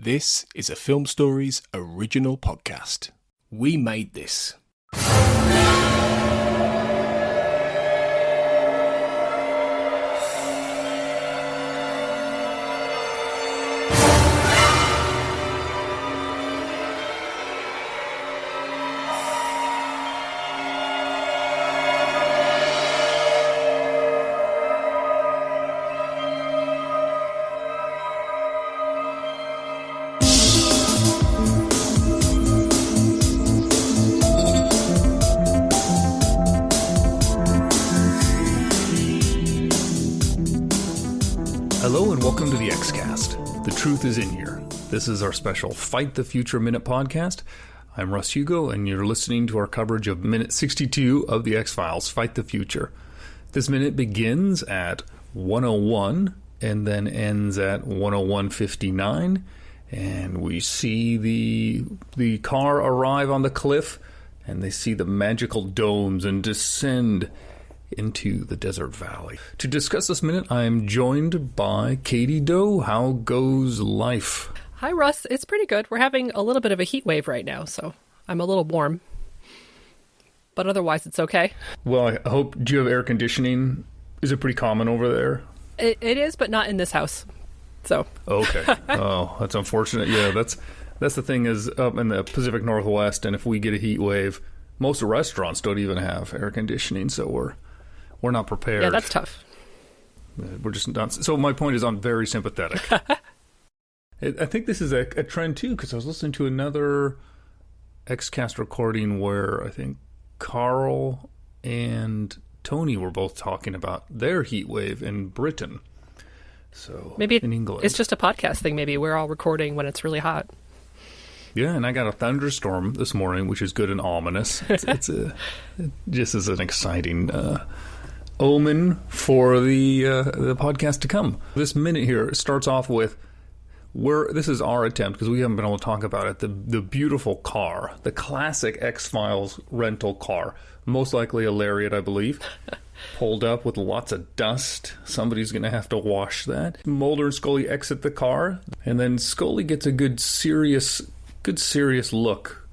This is a Film Stories original podcast. We made this. Hello and welcome to the X-Cast. The truth is in here. This is our special Fight the Future Minute podcast. I'm Russ Hugo, and you're listening to our coverage of minute 62 of the X-Files, Fight the Future. This minute begins at 101 and then ends at 101:59, and we see the car arrive on the cliff, and they see the magical domes and descend into the desert valley. To discuss this minute, I am joined by Katie Doe. How goes life? Hi, Russ. It's pretty good. We're having a little bit of a heat wave right now, so I'm a little warm. But otherwise, it's okay. Well, I hope, do you have air conditioning? Is it pretty common over there? It is, but not in this house. So. Okay. Oh, that's unfortunate. Yeah, that's the thing is up in the Pacific Northwest, and if we get a heat wave, most restaurants don't even have air conditioning, so we're not prepared. Yeah, that's tough. We're just not. So my point is I'm very sympathetic. I think this is a trend, too, because I was listening to another X-Cast recording where I think Carl and Tony were both talking about their heat wave in Britain. So maybe in England. It's just a podcast thing. Maybe we're all recording when it's really hot. Yeah, and I got a thunderstorm this morning, which is good and ominous. It just is an exciting omen for the podcast to come. This minute here starts off with this is our attempt, because we haven't been able to talk about it, the beautiful car, the classic X-Files rental car, most likely a Lariat, I believe, pulled up with lots of dust. Somebody's going to have to wash that. Mulder and Scully exit the car, and then Scully gets a good serious look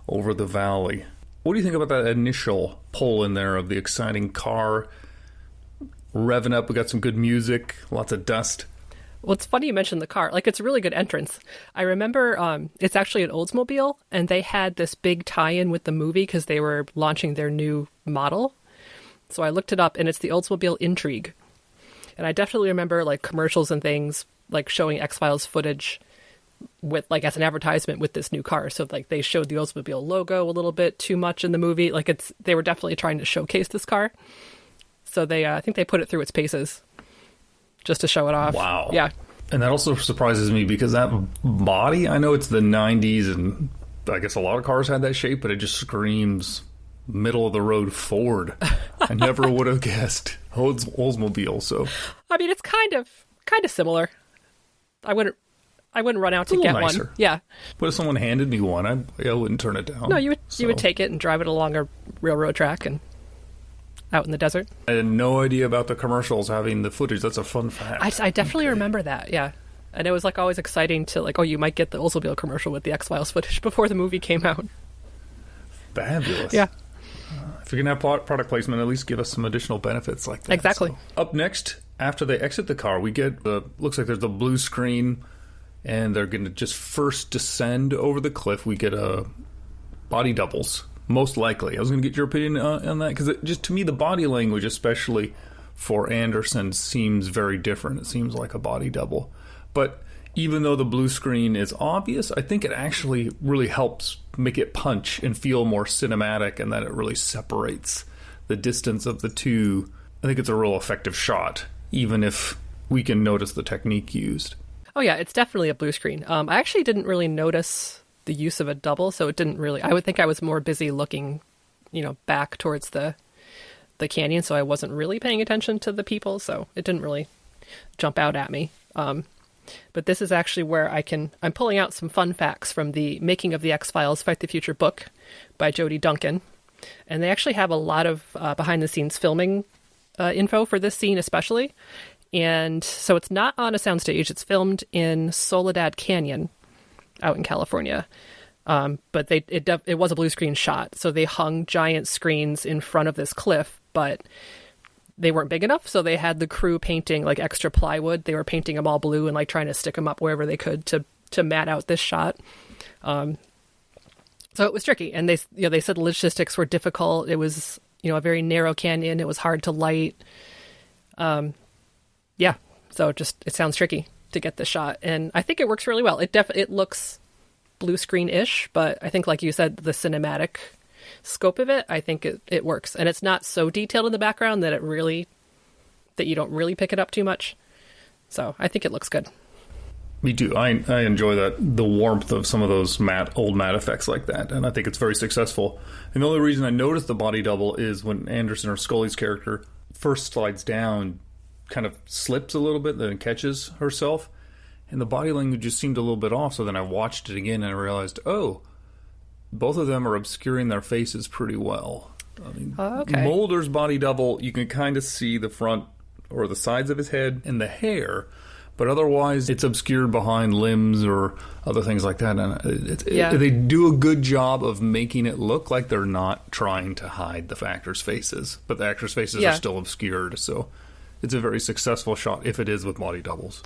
over the valley. What do you think about that initial pull in there of the exciting car revving up? We got some good music, lots of dust. Well, it's funny you mentioned the car. Like, it's a really good entrance. I remember it's actually an Oldsmobile, and they had this big tie-in with the movie because they were launching their new model. So I looked it up, and it's the Oldsmobile Intrigue. And I definitely remember, like, commercials and things, like, showing X-Files footage with, like, as an advertisement with this new car. So, like, they showed the Oldsmobile logo a little bit too much in the movie. Like, they were definitely trying to showcase this car. So they, I think they put it through its paces just to show it off. Wow. Yeah. And that also surprises me because that body, I know it's the 90s and I guess a lot of cars had that shape, but it just screams middle of the road Ford. I never would have guessed Oldsmobile. So I mean, it's kind of similar. I wouldn't run out to get nicer. one. Yeah. But if someone handed me one, I wouldn't turn it down. No, you would take it and drive it along a railroad track and out in the desert. I had no idea about the commercials having the footage. That's a fun fact. I definitely remember that, yeah. And it was like always exciting to like, oh, you might get the Oldsmobile commercial with the X-Files footage before the movie came out. Fabulous. Yeah. If you're going to have product placement, at least give us some additional benefits like that. Exactly. So, up next, after they exit the car, we get looks like there's the blue screen, and they're going to just first descend over the cliff. We get body doubles. Most likely. I was going to get your opinion on that, because just to me, the body language, especially for Anderson, seems very different. It seems like a body double. But even though the blue screen is obvious, I think it actually really helps make it punch and feel more cinematic, and that it really separates the distance of the two. I think it's a real effective shot, even if we can notice the technique used. Oh, yeah, it's definitely a blue screen. I actually didn't really notice the use of a double, so it didn't really, I would think I was more busy looking, back towards the canyon, so I wasn't really paying attention to the people, so it didn't really jump out at me. But this is actually where I'm pulling out some fun facts from the Making of the X-Files Fight the Future book by Jodie Duncan, and they actually have a lot of behind the scenes filming info for this scene especially. And so it's not on a soundstage. It's filmed in Soledad Canyon, out in California. But it was a blue screen shot. So they hung giant screens in front of this cliff, but they weren't big enough. So they had the crew painting like extra plywood. They were painting them all blue and like trying to stick them up wherever they could to mat out this shot. So it was tricky. And they said the logistics were difficult. It was, a very narrow canyon. It was hard to light. Yeah. So it sounds tricky to get the shot. And I think it works really well. It looks blue screen-ish, but I think, like you said, the cinematic scope of it, I think it works. And it's not so detailed in the background that you don't really pick it up too much. So I think it looks good. Me too. I enjoy the warmth of some of those old matte effects like that, and I think it's very successful. And the only reason I noticed the body double is when Anderson or Scully's character first slides down, kind of slips a little bit, then catches herself, and the body language just seemed a little bit off. So then I watched it again and I realized, both of them are obscuring their faces pretty well. I mean, okay. Mulder's body double, you can kind of see the front or the sides of his head and the hair, but otherwise it's obscured behind limbs or other things like that. And they do a good job of making it look like they're not trying to hide the actors' faces, but the actors' faces are still obscured. So it's a very successful shot if it is with body doubles.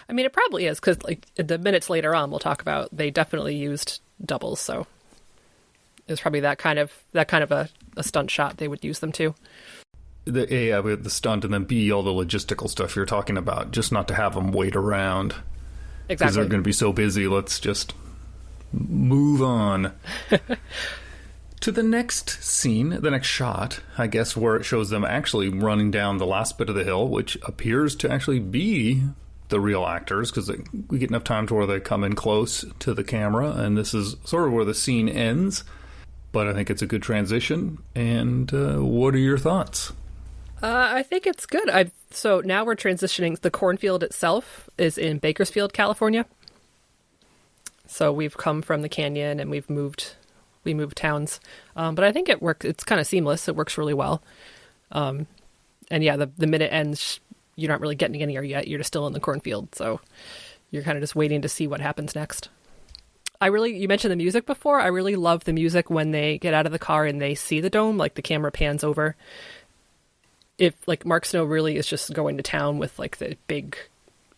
I mean, it probably is, because like the minutes later on, we'll talk about, they definitely used doubles. So it's probably that kind of a stunt shot they would use them to. The stunt, and then B, all the logistical stuff you're talking about, just not to have them wait around. Exactly. Because they're going to be so busy. Let's just move on. To the next scene, the next shot, I guess, where it shows them actually running down the last bit of the hill, which appears to actually be the real actors, because we get enough time to where they come in close to the camera, and this is sort of where the scene ends. But I think it's a good transition. And what are your thoughts? I think it's good. So now we're transitioning. The cornfield itself is in Bakersfield, California. So we've come from the canyon and we moved towns. But I think it works. It's kind of seamless. It works really well. And yeah, the minute ends, you're not really getting anywhere yet. You're just still in the cornfield. So you're kind of just waiting to see what happens next. You mentioned the music before. I really love the music when they get out of the car and they see the dome, like the camera pans over. If like Mark Snow really is just going to town with like the big,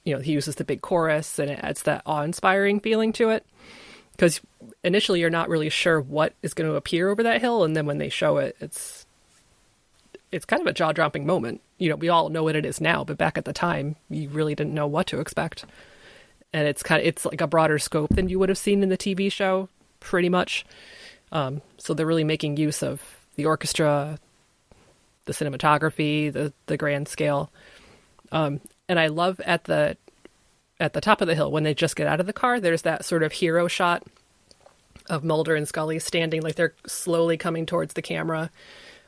he uses the big chorus and it adds that awe-inspiring feeling to it. Because initially you're not really sure what is going to appear over that hill, and then when they show it, it's kind of a jaw-dropping moment. We all know what it is now, but back at the time, you really didn't know what to expect. And it's like a broader scope than you would have seen in the TV show, pretty much. So they're really making use of the orchestra, the cinematography, the grand scale. And I love at the top of the hill, when they just get out of the car, there's that sort of hero shot of Mulder and Scully standing, like they're slowly coming towards the camera.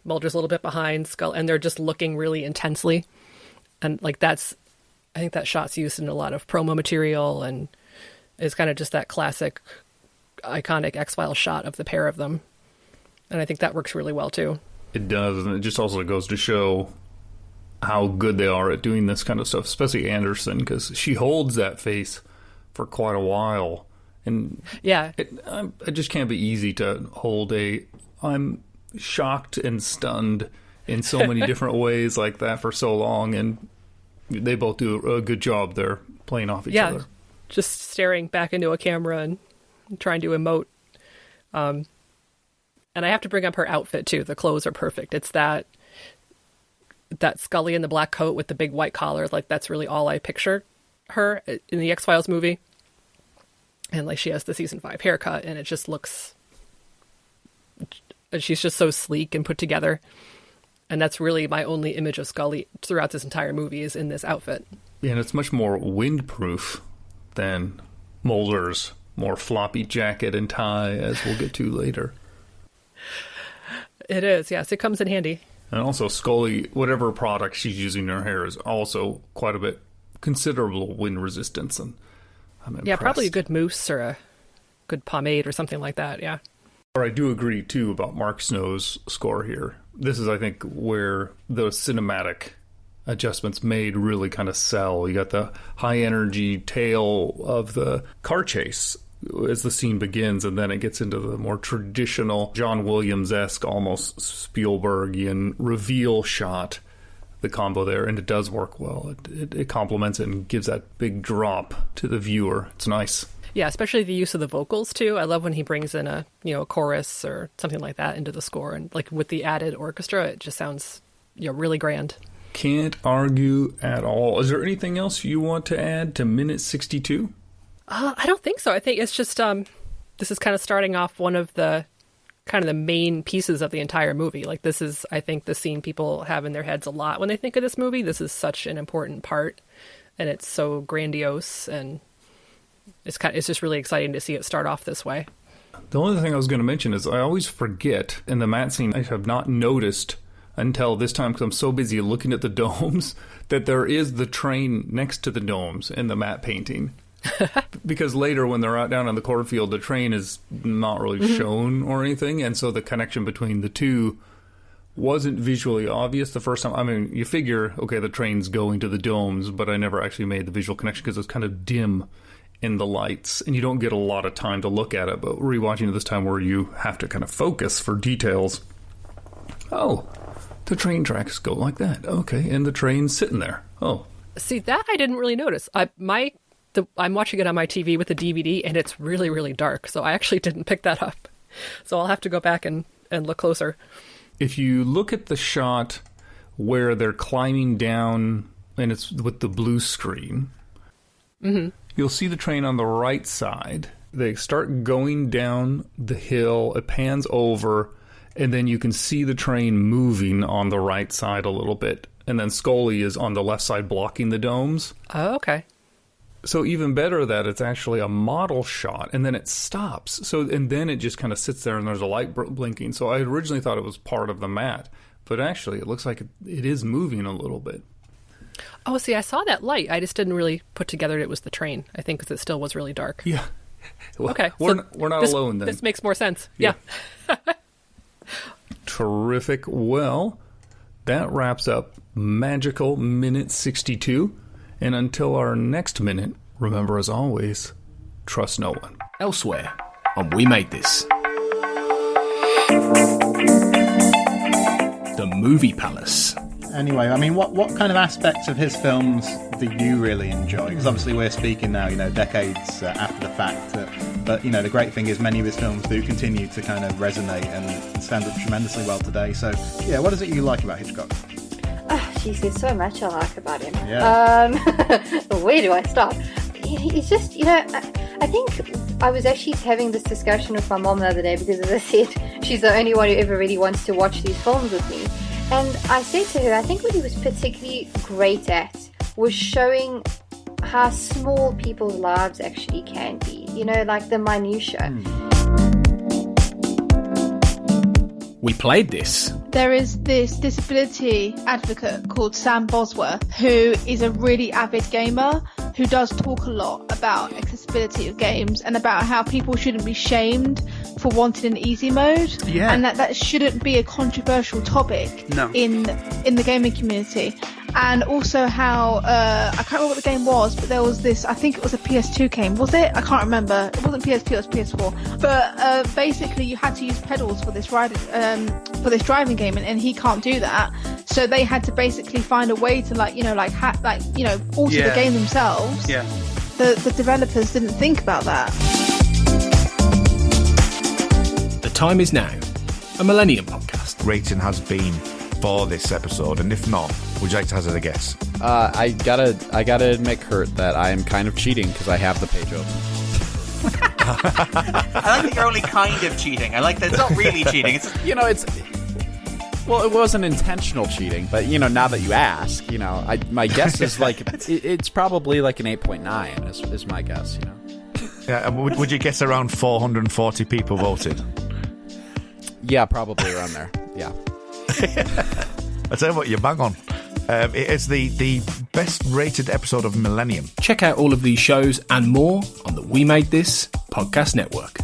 Mulder's a little bit behind Scully, and they're just looking really intensely. And like I think that shot's used in a lot of promo material, and is kind of just that classic, iconic X-Files shot of the pair of them. And I think that works really well too. It does, and it just also goes to show how good they are at doing this kind of stuff, especially Anderson, because she holds that face for quite a while. And yeah, it just can't be easy to hold I'm shocked and stunned in so many different ways like that for so long, and they both do a good job there playing off each other. Just staring back into a camera and trying to emote. And I have to bring up her outfit too. The clothes are perfect. It's that Scully in the black coat with the big white collar. Like that's really all I picture her in the X-Files movie. And like she has the season 5 haircut, and it just looks, she's just so sleek and put together. And that's really my only image of Scully throughout this entire movie, is in this outfit. Yeah, and it's much more windproof than Mulder's more floppy jacket and tie, as we'll get to later. It is, yes. It comes in handy. And also Scully, whatever product she's using in her hair is also quite a bit considerable wind resistance. And I'm impressed. Yeah, probably a good mousse or a good pomade or something like that, yeah. Or I do agree, too, about Mark Snow's score here. This is, I think, where the cinematic adjustments made really kind of sell. You got the high-energy tale of the car chase as the scene begins, and then it gets into the more traditional John Williams-esque, almost Spielbergian reveal shot, the combo there, and it does work well. It complements it and gives that big drop to the viewer. It's nice. Yeah, especially the use of the vocals, too. I love when he brings in a chorus or something like that into the score. And like with the added orchestra, it just sounds really grand. Can't argue at all. Is there anything else you want to add to minute 62? I don't think so. I think it's just this is kind of starting off one of the kind of the main pieces of the entire movie. Like this is, I think, the scene people have in their heads a lot when they think of this movie. This is such an important part, and it's so grandiose, and it's just really exciting to see it start off this way. The only thing I was going to mention is I always forget in the Matt scene, I have not noticed until this time because I'm so busy looking at the domes that there is the train next to the domes in the Matt painting. Because later when they're out down on the cornfield, the train is not really shown or anything, and so the connection between the two wasn't visually obvious the first time. I mean, you figure, okay, the train's going to the domes, but I never actually made the visual connection because it's kind of dim in the lights, and you don't get a lot of time to look at it. But rewatching it this time where you have to kind of focus for details. Oh, the train tracks go like that. Okay, and the train's sitting there. Oh. See, that I didn't really notice. I'm watching it on my TV with the DVD, and it's really, really dark, so I actually didn't pick that up. So I'll have to go back and look closer. If you look at the shot where they're climbing down, and it's with the blue screen, you'll see the train on the right side. They start going down the hill, it pans over, and then you can see the train moving on the right side a little bit. And then Scully is on the left side blocking the domes. Oh, okay. So even better that it's actually a model shot, and then it stops. So and then it just kind of sits there, and there's a light blinking. So I originally thought it was part of the mat, but actually it looks like it is moving a little bit. Oh, see, I saw that light. I just didn't really put together it was the train. I think because it still was really dark. Yeah. Well, okay. We're not alone then. This makes more sense. Yeah. Terrific. Well, that wraps up magical minute 62. And until our next minute, remember as always, trust no one. Elsewhere on We Made This. The Movie Palace. Anyway, I mean, what kind of aspects of his films do you really enjoy? Because obviously we're speaking now, decades after the fact. But, the great thing is many of his films do continue to kind of resonate and stand up tremendously well today. So, yeah, what is it you like about Hitchcock? Jeez, there's so much I like about him. Yeah. Where do I start? He's just, I think I was actually having this discussion with my mom the other day because, as I said, she's the only one who ever really wants to watch these films with me. And I said to her, I think what he was particularly great at was showing how small people's lives actually can be, like the minutiae. We played this. There is this disability advocate called Sam Bosworth, who is a really avid gamer, who does talk a lot about accessibility of games and about how people shouldn't be shamed for wanting an easy mode. Yeah. And that shouldn't be a controversial topic in the gaming community. And also how, I can't remember what the game was, but there was this, I think it was a PS2 game, was it? I can't remember. It wasn't PS2, it was PS4. But basically you had to use pedals for this driving game, and he can't do that. So they had to basically find a way to alter the game themselves. Yeah. The developers didn't think about that. The time is now. A Millennium podcast. Rating has been for this episode, and if not, would you like to hazard a guess? I gotta admit, Kurt, that I am kind of cheating because I have the page open. I like that you're only kind of cheating. I like that it's not really cheating. Well, it wasn't intentional cheating, but now that you ask, my guess is it's probably like an 8.9 is my guess. Yeah, would you guess around 440 people voted? Yeah, probably around there. Yeah. I tell you what, you're bang on. It is the best rated episode of Millennium. Check out all of these shows and more on the We Made This podcast network.